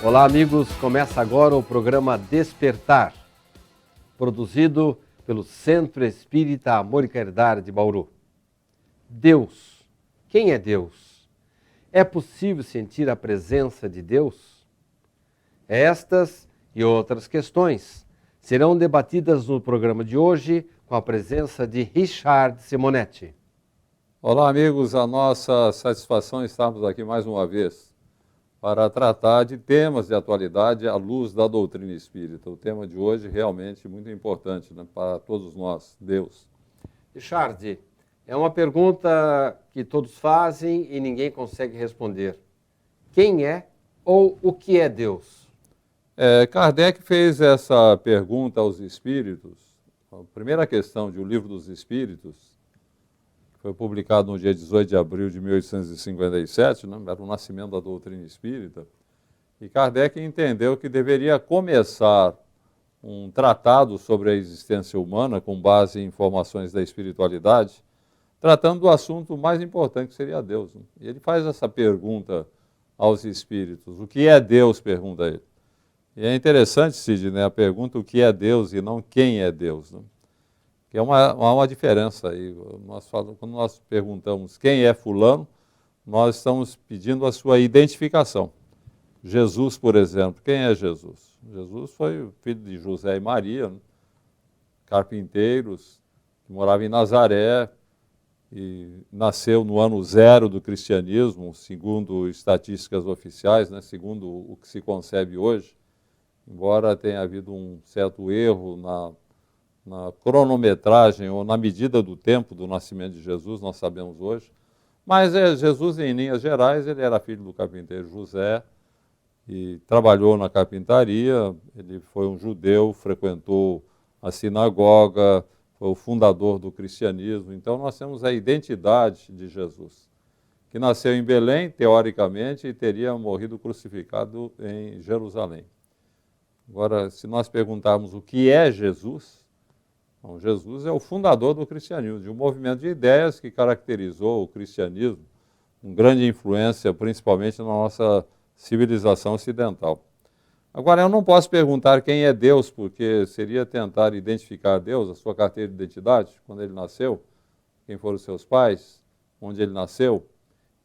Olá, amigos. Começa agora o programa Despertar, produzido pelo Centro Espírita Amor e Caridade de Bauru. Deus. Quem é Deus? É possível sentir a presença de Deus? Estas e outras questões serão debatidas no programa de hoje com a presença de Richard Simonetti. Olá, amigos. A nossa satisfação é estarmos aqui mais uma vez para tratar de temas de atualidade à luz da doutrina espírita. O tema de hoje realmente muito importante, né, para todos nós, Deus. Richard, é uma pergunta que todos fazem e ninguém consegue responder. Quem é ou o que é Deus? Kardec fez essa pergunta aos espíritos. A primeira questão de O Livro dos Espíritos, foi publicado no dia 18 de abril de 1857, né? Era o nascimento da doutrina espírita, e Kardec entendeu que deveria começar um tratado sobre a existência humana com base em informações da espiritualidade, tratando do assunto mais importante que seria Deus, né? E ele faz essa pergunta aos espíritos. O que é Deus? Pergunta ele. E é interessante, Cid, né, a pergunta o que é Deus e não quem é Deus, né? Que há uma diferença aí. Quando nós perguntamos quem é fulano, nós estamos pedindo a sua identificação. Jesus, por exemplo, quem é Jesus? Jesus foi o filho de José e Maria, né? Carpinteiros, que moravam em Nazaré, e nasceu no ano zero do cristianismo, segundo estatísticas oficiais, né? Segundo o que se concebe hoje, embora tenha havido um certo erro na cronometragem ou na medida do tempo do nascimento de Jesus, nós sabemos hoje. Mas Jesus, em linhas gerais, ele era filho do carpinteiro José e trabalhou na carpintaria. Ele foi um judeu, frequentou a sinagoga, foi o fundador do cristianismo. Então nós temos a identidade de Jesus, que nasceu em Belém, teoricamente, e teria morrido crucificado em Jerusalém. Agora, se nós perguntarmos o que é Jesus, bom, Jesus é o fundador do cristianismo, de um movimento de ideias que caracterizou o cristianismo, com grande influência, principalmente na nossa civilização ocidental. Agora, eu não posso perguntar quem é Deus, porque seria tentar identificar Deus, a sua carteira de identidade, quando ele nasceu, quem foram os seus pais, onde ele nasceu.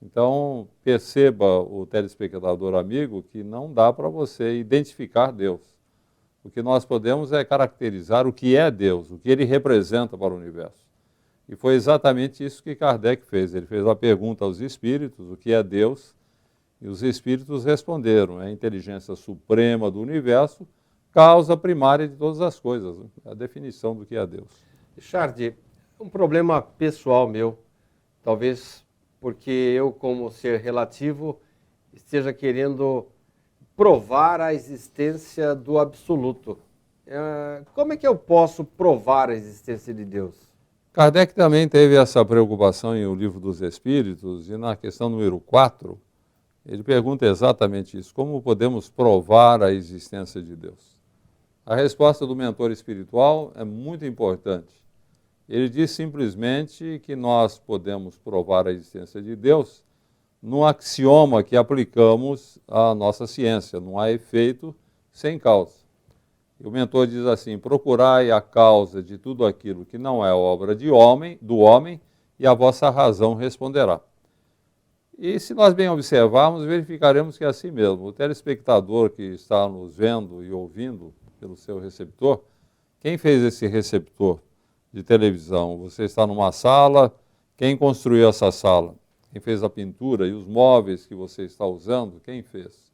Então, perceba, o telespectador amigo, que não dá para você identificar Deus. O que nós podemos é caracterizar o que é Deus, o que ele representa para o universo. E foi exatamente isso que Kardec fez. Ele fez a pergunta aos espíritos, o que é Deus, e os espíritos responderam: é a inteligência suprema do universo, causa primária de todas as coisas, né? A definição do que é Deus. Richard, um problema pessoal meu, talvez porque eu, como ser relativo, esteja querendo provar a existência do absoluto. Como é que eu posso provar a existência de Deus? Kardec também teve essa preocupação em O Livro dos Espíritos, e na questão número 4, ele pergunta exatamente isso: como podemos provar a existência de Deus? A resposta do mentor espiritual é muito importante. Ele diz simplesmente que nós podemos provar a existência de Deus num axioma que aplicamos à nossa ciência: não há efeito sem causa. E o mentor diz assim: procurai a causa de tudo aquilo que não é obra do homem, e a vossa razão responderá. E se nós bem observarmos, verificaremos que é assim mesmo. O telespectador que está nos vendo e ouvindo pelo seu receptor, quem fez esse receptor de televisão? Você está numa sala, quem construiu essa sala? Quem fez a pintura? E os móveis que você está usando, quem fez?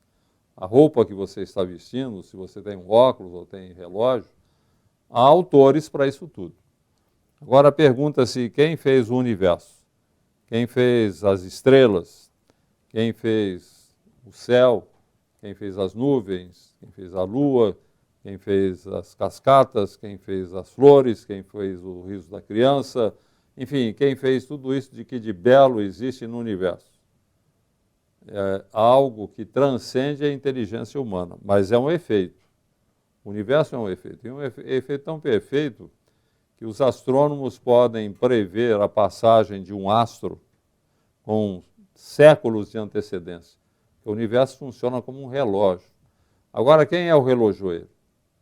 A roupa que você está vestindo, se você tem um óculos ou tem relógio, há autores para isso tudo. Agora pergunta-se: quem fez o universo? Quem fez as estrelas? Quem fez o céu? Quem fez as nuvens? Quem fez a lua? Quem fez as cascatas? Quem fez as flores? Quem fez o riso da criança? Enfim, quem fez tudo isso de que de belo existe no universo? É algo que transcende a inteligência humana, mas é um efeito. O universo é um efeito. E um efeito tão perfeito que os astrônomos podem prever a passagem de um astro com séculos de antecedência. O universo funciona como um relógio. Agora, quem é o relojoeiro?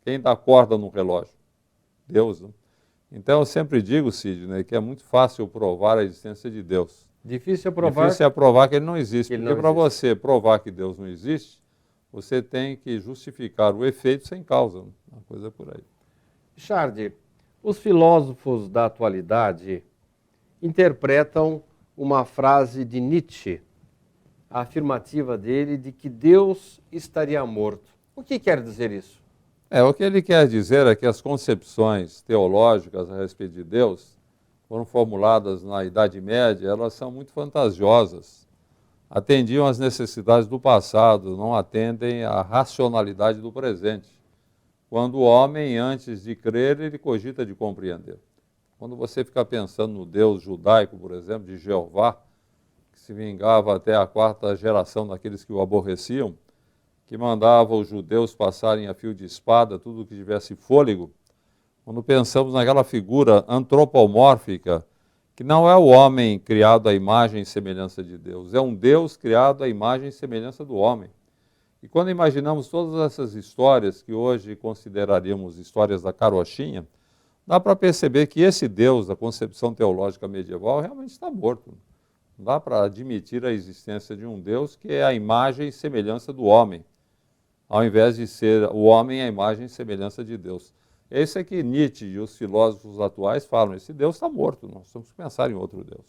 Quem dá corda no relógio? Deus, né? Então, eu sempre digo, Sidney, que é muito fácil provar a existência de Deus. Difícil é provar. Difícil é provar que ele não existe, que ele porque não para existe. você provar que Deus não existe, você tem que justificar o efeito sem causa. Né? Uma coisa por aí. Richard, os filósofos da atualidade interpretam uma frase de Nietzsche, a afirmativa dele de que Deus estaria morto. O que quer dizer isso? O que ele quer dizer é que as concepções teológicas a respeito de Deus foram formuladas na Idade Média, elas são muito fantasiosas. Atendiam às necessidades do passado, não atendem à racionalidade do presente. Quando o homem, antes de crer, ele cogita de compreender. Quando você fica pensando no Deus judaico, por exemplo, de Jeová, que se vingava até a 4ª geração daqueles que o aborreciam, que mandava os judeus passarem a fio de espada tudo que tivesse fôlego, quando pensamos naquela figura antropomórfica, que não é o homem criado à imagem e semelhança de Deus, é um Deus criado à imagem e semelhança do homem. E quando imaginamos todas essas histórias, que hoje consideraríamos histórias da carochinha, dá para perceber que esse Deus da concepção teológica medieval realmente está morto. Não dá para admitir a existência de um Deus que é a imagem e semelhança do homem, ao invés de ser o homem a imagem e semelhança de Deus. Esse é que Nietzsche e os filósofos atuais falam, esse Deus está morto, nós temos que pensar em outro Deus.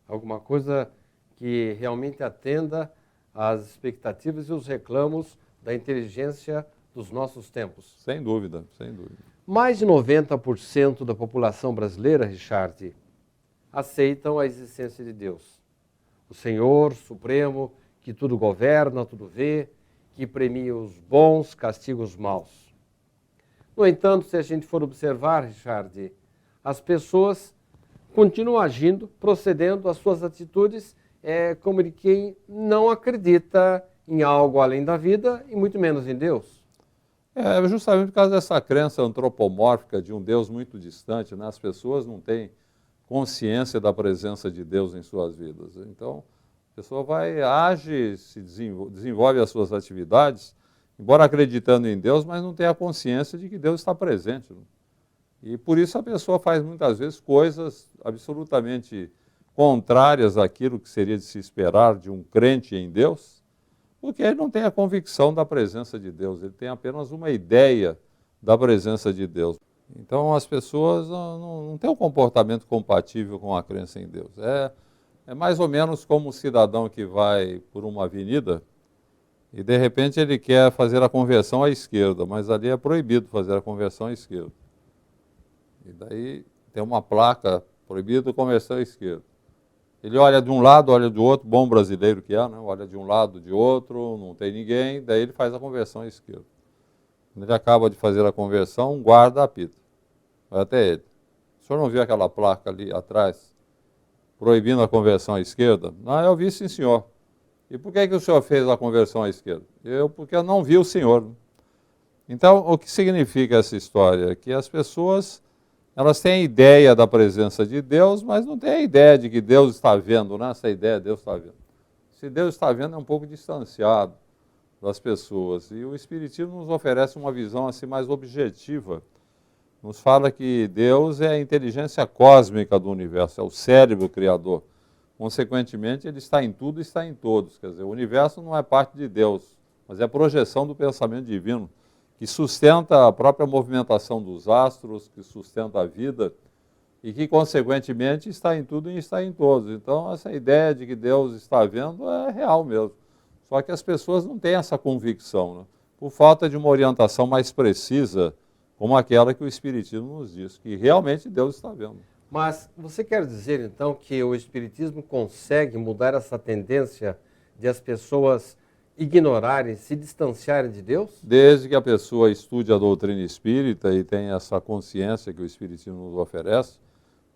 Alguma coisa que realmente atenda às expectativas e os reclamos da inteligência dos nossos tempos. Sem dúvida, sem dúvida. Mais de 90% da população brasileira, Richard, aceitam a existência de Deus. O Senhor Supremo, que tudo governa, tudo vê, que premia os bons, castiga os maus. No entanto, se a gente for observar, Richard, as pessoas continuam agindo, procedendo, as suas atitudes como de quem não acredita em algo além da vida e muito menos em Deus. É justamente por causa dessa crença antropomórfica de um Deus muito distante, né? As pessoas não têm consciência da presença de Deus em suas vidas. Então, a pessoa age, se desenvolve as suas atividades, embora acreditando em Deus, mas não tem a consciência de que Deus está presente. Né? E por isso a pessoa faz muitas vezes coisas absolutamente contrárias àquilo que seria de se esperar de um crente em Deus, porque ele não tem a convicção da presença de Deus, ele tem apenas uma ideia da presença de Deus. Então as pessoas não têm um comportamento compatível com a crença em Deus. É mais ou menos como um cidadão que vai por uma avenida e de repente ele quer fazer a conversão à esquerda, mas ali é proibido fazer a conversão à esquerda. E daí tem uma placa, proibido conversão à esquerda. Ele olha de um lado, olha do outro, bom brasileiro que é, né? Olha de um lado, de outro, não tem ninguém, daí ele faz a conversão à esquerda. Quando ele acaba de fazer a conversão, um guarda apita. Vai até ele. O senhor não viu aquela placa ali atrás, proibindo a conversão à esquerda? Não, eu vi sim, senhor. E por que o senhor fez a conversão à esquerda? Porque eu não vi o senhor. Então, o que significa essa história? Que as pessoas, elas têm a ideia da presença de Deus, mas não têm a ideia de que Deus está vendo, né? Essa ideia, Deus está vendo. Se Deus está vendo, é um pouco distanciado das pessoas. E o Espiritismo nos oferece uma visão assim mais objetiva. Nos fala que Deus é a inteligência cósmica do universo, é o cérebro criador. Consequentemente, ele está em tudo e está em todos. Quer dizer, o universo não é parte de Deus, mas é a projeção do pensamento divino, que sustenta a própria movimentação dos astros, que sustenta a vida e que, consequentemente, está em tudo e está em todos. Então, essa ideia de que Deus está vendo é real mesmo. Só que as pessoas não têm essa convicção, né? Por falta de uma orientação mais precisa, como aquela que o Espiritismo nos diz, que realmente Deus está vendo. Mas você quer dizer, então, que o Espiritismo consegue mudar essa tendência de as pessoas ignorarem, se distanciarem de Deus? Desde que a pessoa estude a doutrina espírita e tenha essa consciência que o Espiritismo nos oferece,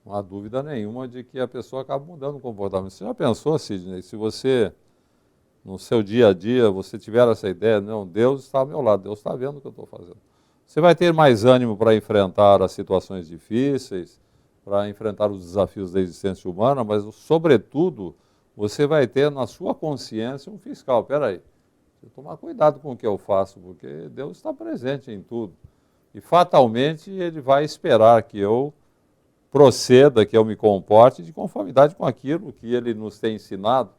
não há dúvida nenhuma de que a pessoa acaba mudando o comportamento. Você já pensou, Sidney, se você, no seu dia a dia, você tiver essa ideia, não, Deus está ao meu lado, Deus está vendo o que eu estou fazendo. Você vai ter mais ânimo para enfrentar as situações difíceis, para enfrentar os desafios da existência humana, mas, sobretudo, você vai ter na sua consciência um fiscal. Espera aí, Preciso tomar cuidado com o que eu faço, porque Deus está presente em tudo. E fatalmente Ele vai esperar que eu proceda, que eu me comporte de conformidade com aquilo que Ele nos tem ensinado,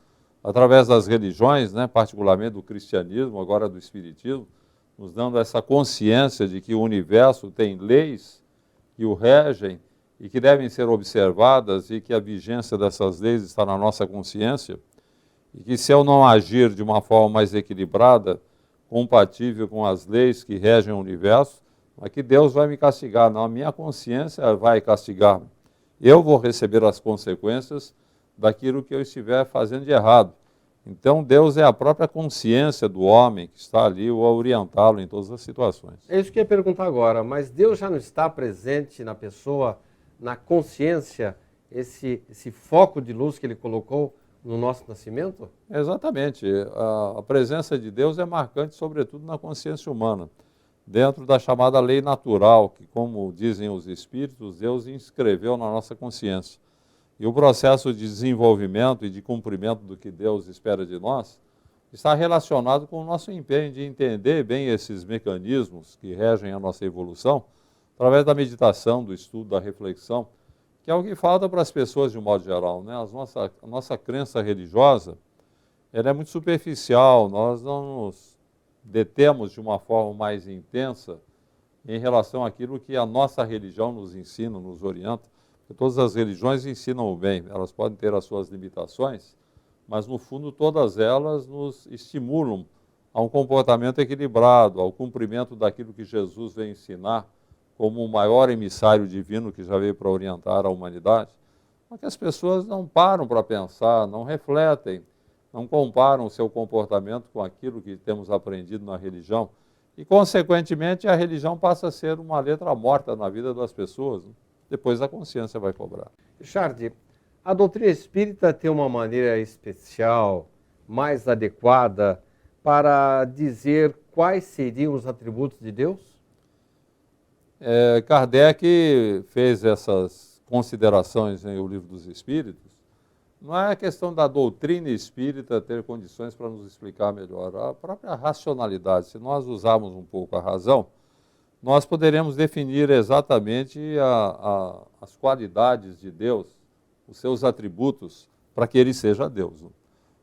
através das religiões, né, particularmente do cristianismo, agora do espiritismo, nos dando essa consciência de que o universo tem leis que o regem e que devem ser observadas e que a vigência dessas leis está na nossa consciência e que se eu não agir de uma forma mais equilibrada, compatível com as leis que regem o universo, não é que Deus vai me castigar, não, a minha consciência vai castigar-me. Eu vou receber as consequências daquilo que eu estiver fazendo de errado. Então Deus é a própria consciência do homem que está ali a orientá-lo em todas as situações. É isso que eu ia perguntar agora, mas Deus já não está presente na pessoa, na consciência, esse foco de luz que Ele colocou no nosso nascimento? Exatamente. A presença de Deus é marcante, sobretudo na consciência humana, dentro da chamada lei natural, que, como dizem os espíritos, Deus inscreveu na nossa consciência. E o processo de desenvolvimento e de cumprimento do que Deus espera de nós está relacionado com o nosso empenho de entender bem esses mecanismos que regem a nossa evolução, através da meditação, do estudo, da reflexão, que é o que falta para as pessoas de um modo geral, né? A nossa crença religiosa, ela é muito superficial, nós não nos detemos de uma forma mais intensa em relação àquilo que a nossa religião nos ensina, nos orienta. Porque todas as religiões ensinam o bem, elas podem ter as suas limitações, mas no fundo todas elas nos estimulam a um comportamento equilibrado, ao cumprimento daquilo que Jesus veio ensinar como o maior emissário divino que já veio para orientar a humanidade. Mas que as pessoas não param para pensar, não refletem, não comparam o seu comportamento com aquilo que temos aprendido na religião. E, consequentemente, a religião passa a ser uma letra morta na vida das pessoas, né? Depois a consciência vai cobrar. Richard, a doutrina espírita tem uma maneira especial, mais adequada, para dizer quais seriam os atributos de Deus? Kardec fez essas considerações em O Livro dos Espíritos. Não é a questão da doutrina espírita ter condições para nos explicar melhor. A própria racionalidade, se nós usarmos um pouco a razão, nós poderemos definir exatamente as qualidades de Deus, os seus atributos, para que Ele seja Deus.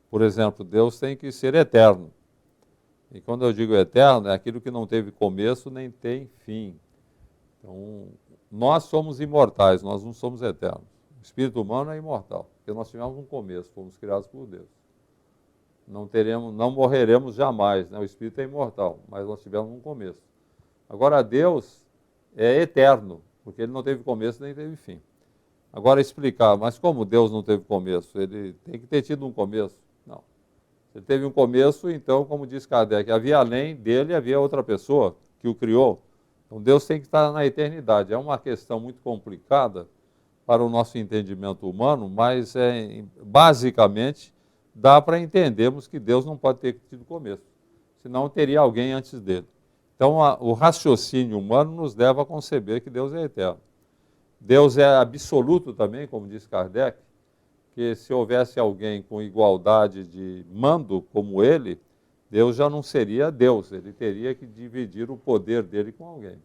Por exemplo, Deus tem que ser eterno. E quando eu digo eterno, é aquilo que não teve começo nem tem fim. Então, nós somos imortais, nós não somos eternos. O espírito humano é imortal, porque nós tivemos um começo, fomos criados por Deus. Não morreremos jamais, né? O espírito é imortal, mas nós tivemos um começo. Agora, Deus é eterno, porque Ele não teve começo nem teve fim. Agora, explicar, mas como Deus não teve começo? Ele tem que ter tido um começo? Não. Se ele teve um começo, então, como diz Kardec, havia além dele, havia outra pessoa que o criou. Então, Deus tem que estar na eternidade. É uma questão muito complicada para o nosso entendimento humano, mas, basicamente, dá para entendermos que Deus não pode ter tido começo, senão teria alguém antes dele. Então, o raciocínio humano nos leva a conceber que Deus é eterno. Deus é absoluto também, como diz Kardec, que se houvesse alguém com igualdade de mando como ele, Deus já não seria Deus, ele teria que dividir o poder dele com alguém.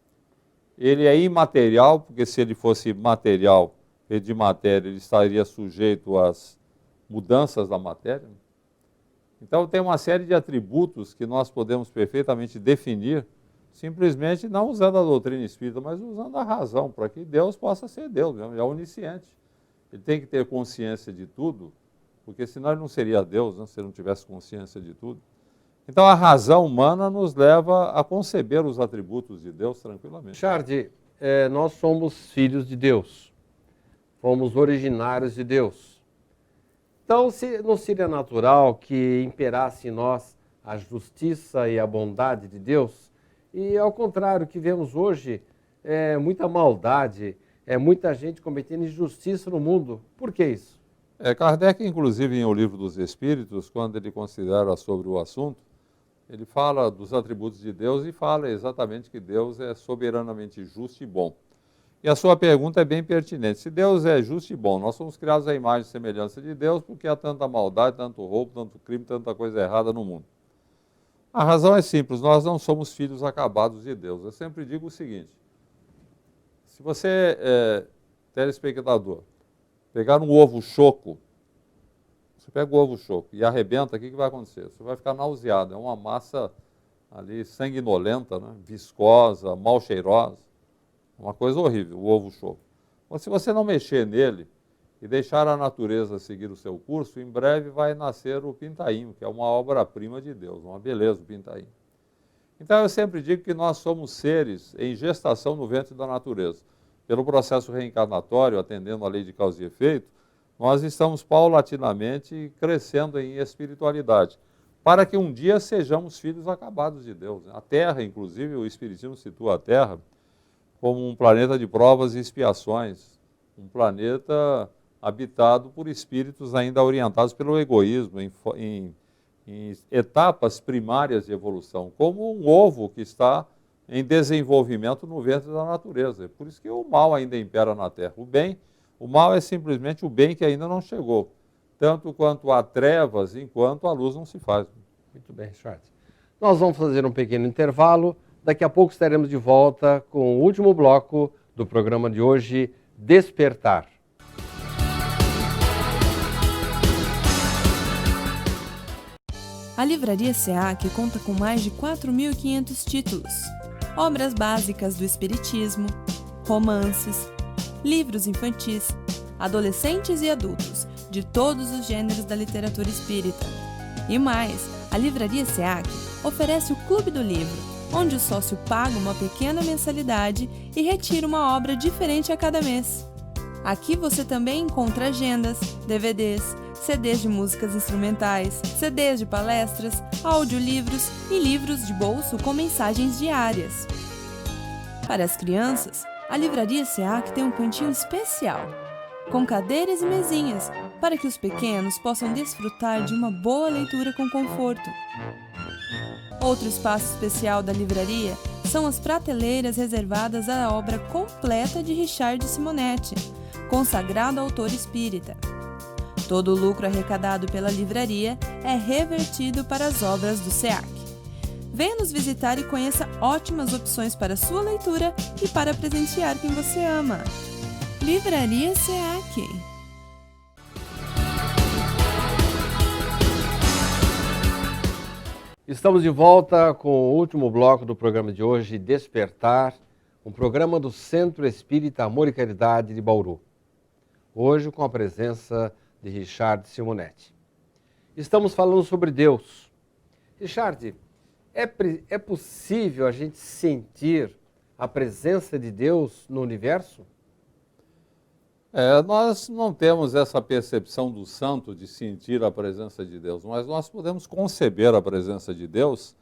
Ele é imaterial, porque se ele fosse material, de matéria, ele estaria sujeito às mudanças da matéria. Então, tem uma série de atributos que nós podemos perfeitamente definir, simplesmente não usando a doutrina espírita, mas usando a razão, para que Deus possa ser Deus, ele é onisciente. Ele tem que ter consciência de tudo, porque senão ele não seria Deus, né, se ele não tivesse consciência de tudo. Então, a razão humana nos leva a conceber os atributos de Deus tranquilamente. Richard, nós somos filhos de Deus, fomos originários de Deus. Então, não seria natural que imperasse em nós a justiça e a bondade de Deus? E, ao contrário, o que vemos hoje é muita maldade, é muita gente cometendo injustiça no mundo. Por que isso? Kardec, inclusive, em O Livro dos Espíritos, quando ele considera sobre o assunto, ele fala dos atributos de Deus e fala exatamente que Deus é soberanamente justo e bom. E a sua pergunta é bem pertinente. Se Deus é justo e bom, nós somos criados à imagem e semelhança de Deus, porque há tanta maldade, tanto roubo, tanto crime, tanta coisa errada no mundo. A razão é simples, nós não somos filhos acabados de Deus. Eu sempre digo o seguinte, se você, telespectador, pegar um ovo choco, você pega o ovo choco e arrebenta, o que vai acontecer? Você vai ficar nauseado, é uma massa ali sanguinolenta, né? Viscosa, mal cheirosa, uma coisa horrível, o ovo choco. Mas se você não mexer nele e deixar a natureza seguir o seu curso, em breve vai nascer o pintainho, que é uma obra-prima de Deus, uma beleza o pintainho. Então eu sempre digo que nós somos seres em gestação no ventre da natureza. Pelo processo reencarnatório, atendendo à lei de causa e efeito, nós estamos paulatinamente crescendo em espiritualidade, para que um dia sejamos filhos acabados de Deus. A Terra, inclusive, o Espiritismo situa a Terra como um planeta de provas e expiações, um planeta habitado por espíritos ainda orientados pelo egoísmo, em etapas primárias de evolução, como um ovo que está em desenvolvimento no ventre da natureza. É por isso que o mal ainda impera na Terra. O mal é simplesmente o bem que ainda não chegou, tanto quanto há trevas, enquanto a luz não se faz. Muito bem, Richard. Nós vamos fazer um pequeno intervalo. Daqui a pouco estaremos de volta com o último bloco do programa de hoje, Despertar. A Livraria SEAC conta com mais de 4.500 títulos, obras básicas do Espiritismo, romances, livros infantis, adolescentes e adultos, de todos os gêneros da literatura espírita. E mais, a Livraria SEAC oferece o Clube do Livro, onde o sócio paga uma pequena mensalidade e retira uma obra diferente a cada mês. Aqui você também encontra agendas, DVDs, CDs de músicas instrumentais, CDs de palestras, audiolivros e livros de bolso com mensagens diárias. Para as crianças, a Livraria SEAC tem um cantinho especial, com cadeiras e mesinhas, para que os pequenos possam desfrutar de uma boa leitura com conforto. Outro espaço especial da livraria são as prateleiras reservadas à obra completa de Richard Simonetti, consagrado autor espírita. Todo o lucro arrecadado pela livraria é revertido para as obras do SEAC. Venha nos visitar e conheça ótimas opções para sua leitura e para presentear quem você ama. Livraria SEAC. Estamos de volta com o último bloco do programa de hoje, Despertar, um programa do Centro Espírita Amor e Caridade de Bauru. Hoje com a presença de Richard Simonetti. Estamos falando sobre Deus. Richard, é possível a gente sentir a presença de Deus no universo? Nós não temos essa percepção do santo de sentir a presença de Deus, mas nós podemos conceber a presença de Deus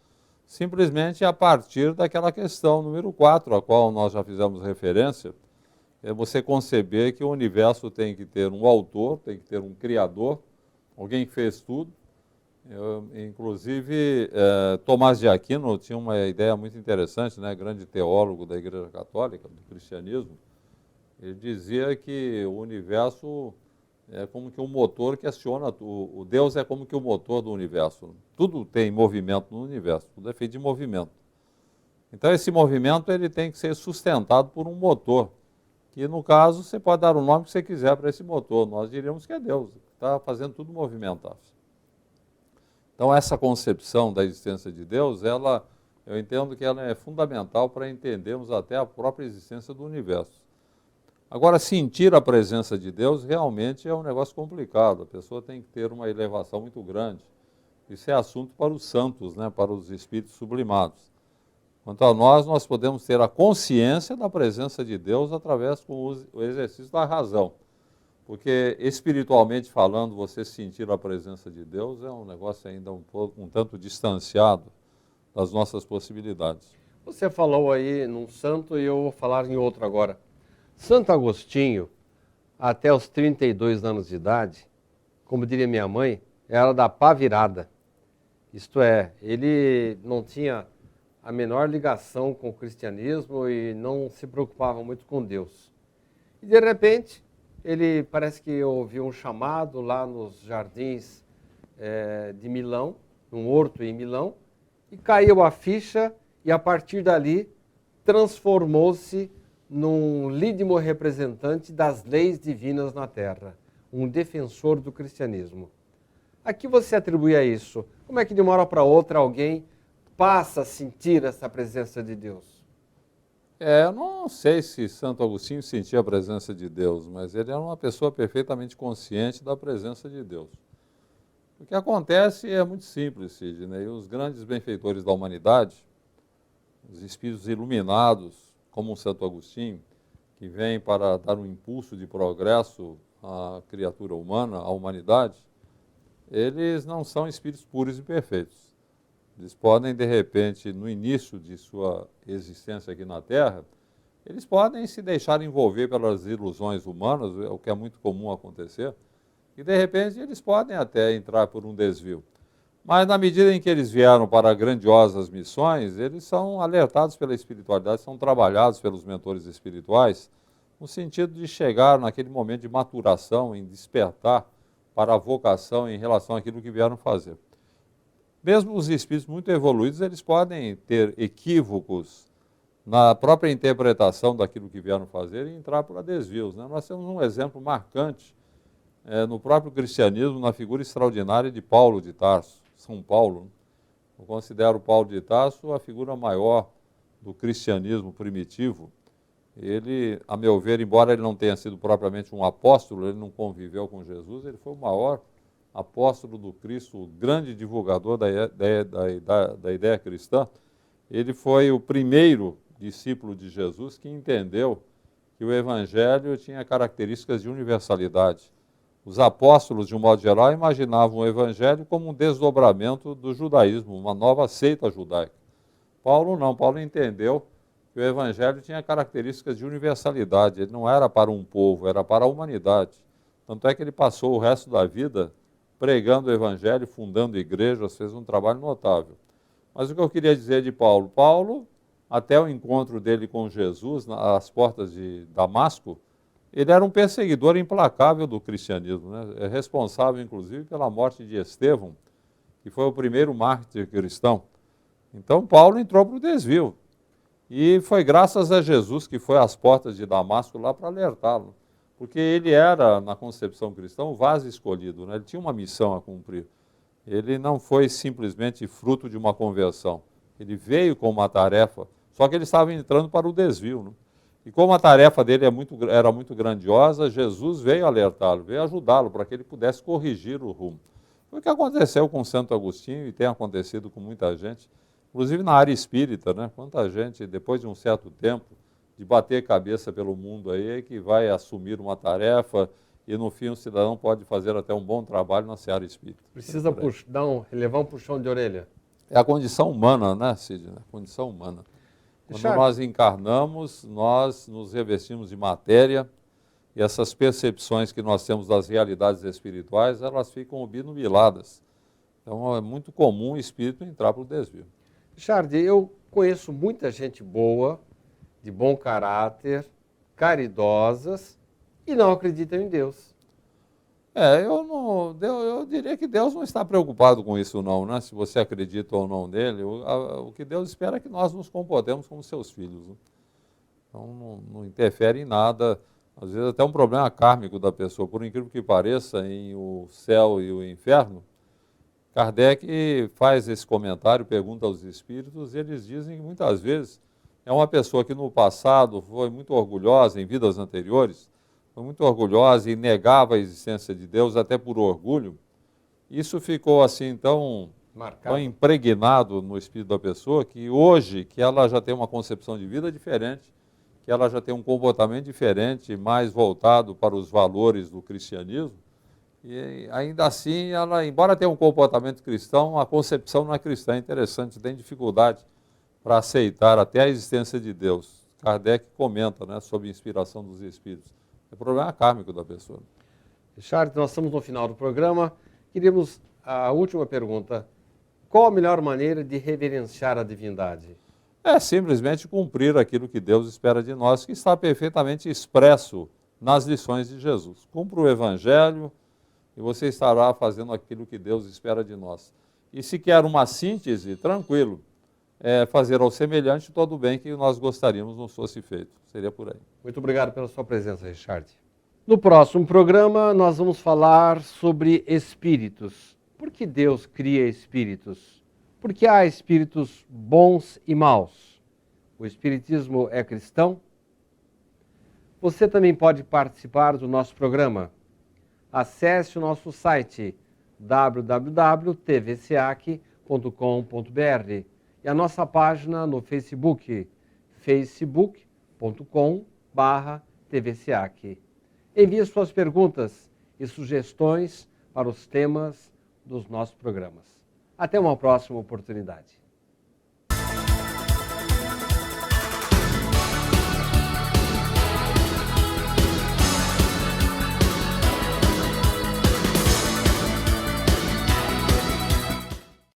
simplesmente a partir daquela questão número 4, a qual nós já fizemos referência. É você conceber que o universo tem que ter um autor, tem que ter um criador, alguém que fez tudo. Inclusive, Tomás de Aquino tinha uma ideia muito interessante, né? Grande teólogo da Igreja Católica, do cristianismo. Ele dizia que o universo é como que um motor que aciona, o Deus é como que o motor do universo. Tudo tem movimento no universo, tudo é feito de movimento. Então esse movimento ele tem que ser sustentado por um motor, que no caso você pode dar o nome que você quiser para esse motor. Nós diríamos que é Deus, que está fazendo tudo movimentar. Então essa concepção da existência de Deus, eu entendo que ela é fundamental para entendermos até a própria existência do universo. Agora, sentir a presença de Deus realmente é um negócio complicado. A pessoa tem que ter uma elevação muito grande. Isso é assunto para os santos, né? Para os espíritos sublimados. Quanto a nós podemos ter a consciência da presença de Deus através do exercício da razão. Porque, espiritualmente falando, você sentir a presença de Deus é um negócio ainda um tanto distanciado das nossas possibilidades. Você falou aí num santo e eu vou falar em outro agora. Santo Agostinho, até os 32 anos de idade, como diria minha mãe, era da pá virada. Isto é, ele não tinha a menor ligação com o cristianismo e não se preocupava muito com Deus. E de repente, ele parece que ouviu um chamado lá nos jardins de Milão, num horto em Milão, e caiu a ficha e a partir dali transformou-se num lídimo representante das leis divinas na Terra, um defensor do cristianismo. A que você atribui a isso? Como é que de uma hora para outra alguém passa a sentir essa presença de Deus? Eu não sei se Santo Agostinho sentia a presença de Deus, mas ele era uma pessoa perfeitamente consciente da presença de Deus. O que acontece é muito simples, Sidney. Os grandes benfeitores da humanidade, os espíritos iluminados, como o Santo Agostinho, que vêm para dar um impulso de progresso à criatura humana, à humanidade, eles não são espíritos puros e perfeitos. Eles podem, de repente, no início de sua existência aqui na Terra, eles podem se deixar envolver pelas ilusões humanas, o que é muito comum acontecer, e de repente eles podem até entrar por um desvio. Mas na medida em que eles vieram para grandiosas missões, eles são alertados pela espiritualidade, são trabalhados pelos mentores espirituais, no sentido de chegar naquele momento de maturação, em despertar para a vocação em relação àquilo que vieram fazer. Mesmo os espíritos muito evoluídos, eles podem ter equívocos na própria interpretação daquilo que vieram fazer e entrar por desvios, né? Nós temos um exemplo marcante no próprio cristianismo, na figura extraordinária de Paulo de Tarso, São Paulo. Eu considero Paulo de Tarso a figura maior do cristianismo primitivo. Ele, a meu ver, embora ele não tenha sido propriamente um apóstolo, ele não conviveu com Jesus, ele foi o maior apóstolo do Cristo, o grande divulgador da ideia cristã. Ele foi o primeiro discípulo de Jesus que entendeu que o Evangelho tinha características de universalidade. Os apóstolos, de um modo geral, imaginavam o Evangelho como um desdobramento do judaísmo, uma nova seita judaica. Paulo não, Paulo entendeu que o Evangelho tinha características de universalidade, ele não era para um povo, era para a humanidade. Tanto é que ele passou o resto da vida pregando o Evangelho, fundando igrejas, fez um trabalho notável. Mas o que eu queria dizer de Paulo? Paulo, até o encontro dele com Jesus, às portas de Damasco, ele era um perseguidor implacável do cristianismo, né? É responsável, inclusive, pela morte de Estevão, que foi o primeiro mártir cristão. Então, Paulo entrou para o desvio. E foi graças a Jesus que foi às portas de Damasco lá para alertá-lo. Porque ele era, na concepção cristã, o vaso escolhido, né? Ele tinha uma missão a cumprir. Ele não foi simplesmente fruto de uma conversão. Ele veio com uma tarefa, só que ele estava entrando para o desvio, né? E como a tarefa dele era muito grandiosa, Jesus veio alertá-lo, veio ajudá-lo para que ele pudesse corrigir o rumo. Foi o que aconteceu com Santo Agostinho e tem acontecido com muita gente, inclusive na área espírita, né? Quanta gente, depois de um certo tempo, de bater cabeça pelo mundo aí, que vai assumir uma tarefa e no fim o cidadão pode fazer até um bom trabalho na seara espírita. Precisa levar um puxão de orelha. É a condição humana, né, Sidney? A condição humana. Quando nós encarnamos, nós nos revestimos de matéria e essas percepções que nós temos das realidades espirituais, elas ficam obnubiladas. Então é muito comum o espírito entrar para o desvio. Richard, eu conheço muita gente boa, de bom caráter, caridosas e não acreditam em Deus. Eu diria que Deus não está preocupado com isso não, né? Se você acredita ou não nele, o que Deus espera é que nós nos comportemos como seus filhos, né? Então não interfere em nada, às vezes até um problema kármico da pessoa, por incrível que pareça, em o céu e o inferno. Kardec faz esse comentário, pergunta aos espíritos, e eles dizem que muitas vezes é uma pessoa que no passado foi muito orgulhosa, em vidas anteriores, foi muito orgulhosa e negava a existência de Deus até por orgulho. Isso ficou assim tão impregnado no espírito da pessoa que hoje, que ela já tem uma concepção de vida diferente, que ela já tem um comportamento diferente, mais voltado para os valores do cristianismo, e ainda assim, ela, embora tenha um comportamento cristão, a concepção não é cristã. É interessante, tem dificuldade para aceitar até a existência de Deus. Kardec comenta, né, sobre a inspiração dos espíritos. É problema kármico da pessoa. Richard, nós estamos no final do programa. Queríamos a última pergunta. Qual a melhor maneira de reverenciar a divindade? É simplesmente cumprir aquilo que Deus espera de nós, que está perfeitamente expresso nas lições de Jesus. Cumpra o Evangelho e você estará fazendo aquilo que Deus espera de nós. E se quer uma síntese, tranquilo. Fazer ao semelhante todo o bem que nós gostaríamos não fosse feito. Seria por aí. Muito obrigado pela sua presença, Richard. No próximo programa, nós vamos falar sobre espíritos. Por que Deus cria espíritos? Porque há espíritos bons e maus. O espiritismo é cristão? Você também pode participar do nosso programa. Acesse o nosso site www.tvseac.com.br e a nossa página no Facebook, facebook.com/tvseac. Envie suas perguntas e sugestões para os temas dos nossos programas. Até uma próxima oportunidade.